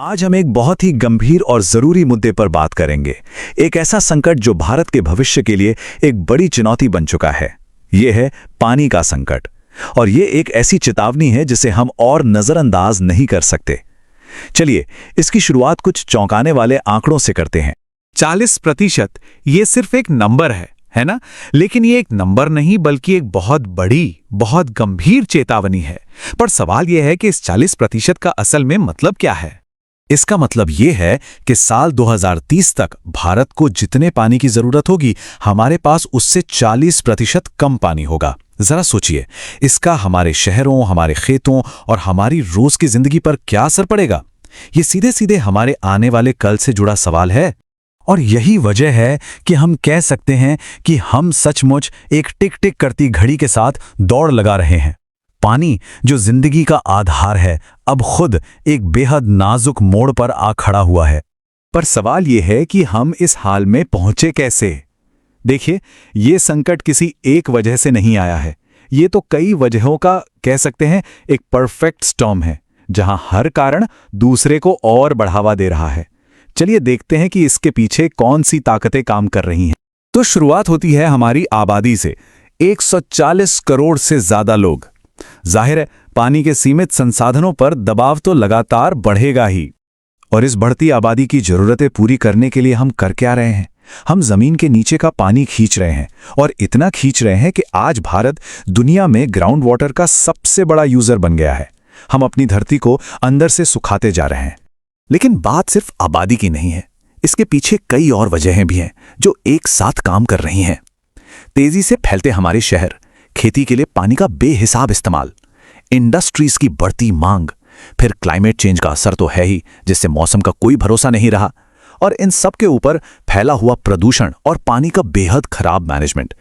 आज हम एक बहुत ही गंभीर और जरूरी मुद्दे पर बात करेंगे। एक ऐसा संकट जो भारत के भविष्य के लिए एक बड़ी चुनौती बन चुका है। यह है पानी का संकट। और यह एक ऐसी चेतावनी है जिसे हम और नजरअंदाज नहीं कर सकते। चलिए इसकी शुरुआत कुछ चौंकाने वाले आंकड़ों से करते हैं। 40%, ये सिर्फ एक नंबर है ना? लेकिन ये एक नंबर नहीं बल्कि एक बहुत बड़ी, बहुत गंभीर चेतावनी है। पर सवाल यह है कि इस 40% का असल में मतलब क्या है? इसका मतलब ये है कि साल 2030 तक भारत को जितने पानी की जरूरत होगी, हमारे पास उससे 40% कम पानी होगा। जरा सोचिए, इसका हमारे शहरों, हमारे खेतों और हमारी रोज की जिंदगी पर क्या असर पड़ेगा? ये सीधे सीधे हमारे आने वाले कल से जुड़ा सवाल है। और यही वजह है कि हम कह सकते हैं कि हम सचमुच एक टिक टिक करती घड़ी के साथ दौड़ लगा रहे हैं। पानी जो जिंदगी का आधार है, अब खुद एक बेहद नाजुक मोड़ पर आ खड़ा हुआ है। पर सवाल यह है कि हम इस हाल में पहुंचे कैसे? देखिए, ये संकट किसी एक वजह से नहीं आया है। ये तो कई वजहों का, कह सकते हैं, एक परफेक्ट स्टॉर्म है, जहां हर कारण दूसरे को और बढ़ावा दे रहा है। चलिए देखते हैं कि इसके पीछे कौन सी ताकतें काम कर रही हैं। तो शुरुआत होती है हमारी आबादी से। 140 करोड़ से ज्यादा लोग। जाहिर है, पानी के सीमित संसाधनों पर दबाव तो लगातार बढ़ेगा ही। और इस बढ़ती आबादी की जरूरतें पूरी करने के लिए हम कर क्या रहे हैं? हम जमीन के नीचे का पानी खींच रहे हैं, और इतना खींच रहे हैं कि आज भारत दुनिया में ग्राउंड वाटर का सबसे बड़ा यूजर बन गया है। हम अपनी धरती को अंदर से सुखाते जा रहे हैं। लेकिन बात सिर्फ आबादी की नहीं है। इसके पीछे कई और वजहें भी हैं जो एक साथ काम कर रही हैं। तेजी से फैलते हमारे शहर, खेती के लिए पानी का बेहिसाब इस्तेमाल, इंडस्ट्रीज की बढ़ती मांग, फिर क्लाइमेट चेंज का असर तो है ही, जिससे मौसम का कोई भरोसा नहीं रहा, और इन सब के ऊपर फैला हुआ प्रदूषण और पानी का बेहद खराब मैनेजमेंट,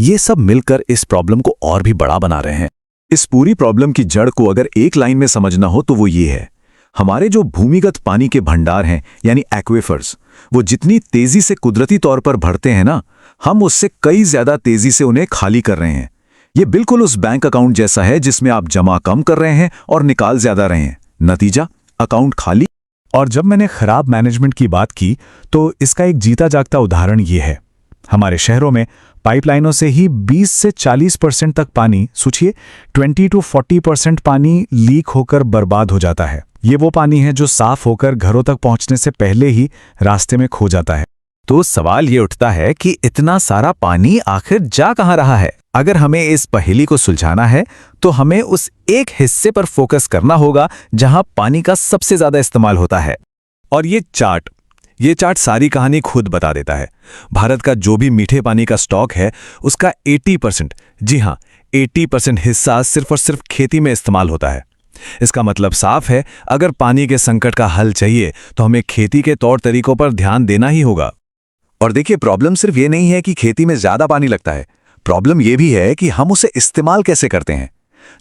ये सब मिलकर इस प्रॉब्लम को और भी बड़ा बना रहे हैं। इस पूरी प्रॉब्लम की जड़ को अगर एक लाइन में समझना हो तो वो ये है, हमारे जो भूमिगत पानी के भंडार हैं, यानी एक्वेफर्स, वो जितनी तेजी से कुदरती तौर पर भरते हैं ना, हम उससे कई ज्यादा तेजी से उन्हें खाली कर रहे हैं। ये बिल्कुल उस बैंक अकाउंट जैसा है जिसमें आप जमा कम कर रहे हैं और निकाल ज्यादा रहे हैं। नतीजा, अकाउंट खाली। और जब मैंने खराब मैनेजमेंट की बात की, तो इसका एक जीता जागता उदाहरण ये है। हमारे शहरों में पाइपलाइनों से ही 20 से 40% तक पानी, सोचिए 20 to 40% पानी लीक होकर बर्बाद हो जाता है। ये वो पानी है जो साफ होकर घरों तक पहुंचने से पहले ही रास्ते में खो जाता है। तो सवाल ये उठता है कि इतना सारा पानी आखिर जा कहां रहा है? अगर हमें इस पहेली को सुलझाना है तो हमें उस एक हिस्से पर फोकस करना होगा जहां पानी का सबसे ज्यादा इस्तेमाल होता है। और ये चार्ट सारी कहानी खुद बता देता है। भारत का जो भी मीठे पानी का स्टॉक है, उसका 80%, जी हां 80% हिस्सा सिर्फ और सिर्फ खेती में इस्तेमाल होता है। इसका मतलब साफ है, अगर पानी के संकट का हल चाहिए तो हमें खेती के तौर तरीकों पर ध्यान देना ही होगा। और देखिए, प्रॉब्लम सिर्फ ये नहीं है कि खेती में ज्यादा पानी लगता है, प्रॉब्लम ये भी है कि हम उसे इस्तेमाल कैसे करते हैं।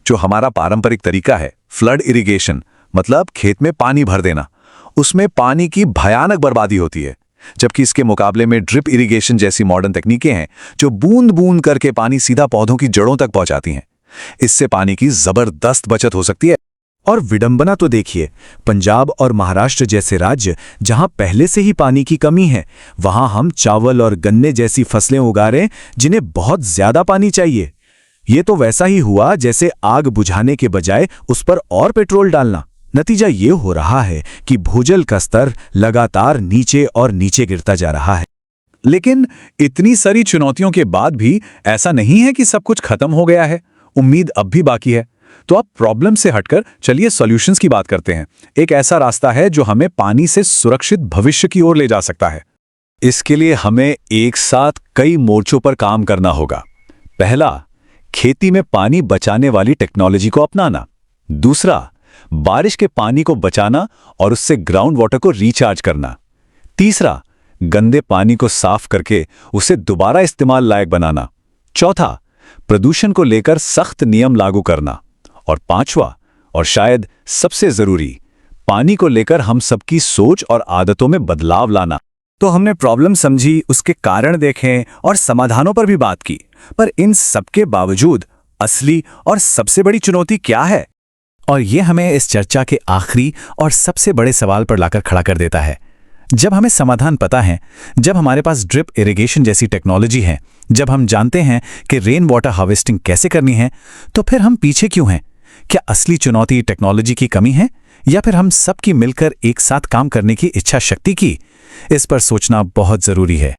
जो हमारा पारंपरिक तरीका है, फ्लड इरिगेशन, मतलब खेत में पानी भर देना, उसमें पानी की भयानक बर्बादी होती है। जबकि इसके मुकाबले में ड्रिप इरिगेशन जैसी मॉडर्न तकनीकें हैं जो बूंद बूंद करके पानी सीधा पौधों की जड़ों तक पहुंचाती हैं। इससे पानी की जबरदस्त बचत हो सकती है। और विडंबना तो देखिए, पंजाब और महाराष्ट्र जैसे राज्य जहां पहले से ही पानी की कमी है, वहां हम चावल और गन्ने जैसी फसलें उगा रहे हैं जिन्हें बहुत ज्यादा पानी चाहिए। ये तो वैसा ही हुआ जैसे आग बुझाने के बजाय उस पर और पेट्रोल डालना। नतीजा ये हो रहा है कि भूजल का स्तर लगातार नीचे और नीचे गिरता जा रहा है। लेकिन इतनी सारी चुनौतियों के बाद भी ऐसा नहीं है कि सब कुछ खत्म हो गया है। उम्मीद अब भी बाकी है। तो अब प्रॉब्लम से हटकर चलिए सॉल्यूशंस की बात करते हैं। एक ऐसा रास्ता है जो हमें पानी से सुरक्षित भविष्य की ओर ले जा सकता है। इसके लिए हमें एक साथ कई मोर्चों पर काम करना होगा। पहला, खेती में पानी बचाने वाली टेक्नोलॉजी को अपनाना। दूसरा, बारिश के पानी को बचाना और उससे ग्राउंड वाटर को रिचार्ज करना। तीसरा, गंदे पानी को साफ करके उसे दोबारा इस्तेमाल लायक बनाना। चौथा, प्रदूषण को लेकर सख्त नियम लागू करना। और पांचवा, और शायद सबसे जरूरी, पानी को लेकर हम सबकी सोच और आदतों में बदलाव लाना। तो हमने प्रॉब्लम समझी, उसके कारण देखें और समाधानों पर भी बात की। पर इन सबके बावजूद असली और सबसे बड़ी चुनौती क्या है? और ये हमें इस चर्चा के आखिरी और सबसे बड़े सवाल पर लाकर खड़ा कर देता है। जब हमें समाधान पता है, जब हमारे पास ड्रिप इरिगेशन जैसी टेक्नोलॉजी है, जब हम जानते हैं कि रेन वाटर हार्वेस्टिंग कैसे करनी है, तो फिर हम पीछे क्यों हैं? क्या असली चुनौती टेक्नोलॉजी की कमी है या फिर हम सबकी मिलकर एक साथ काम करने की इच्छा शक्ति की? इस पर सोचना बहुत जरूरी है।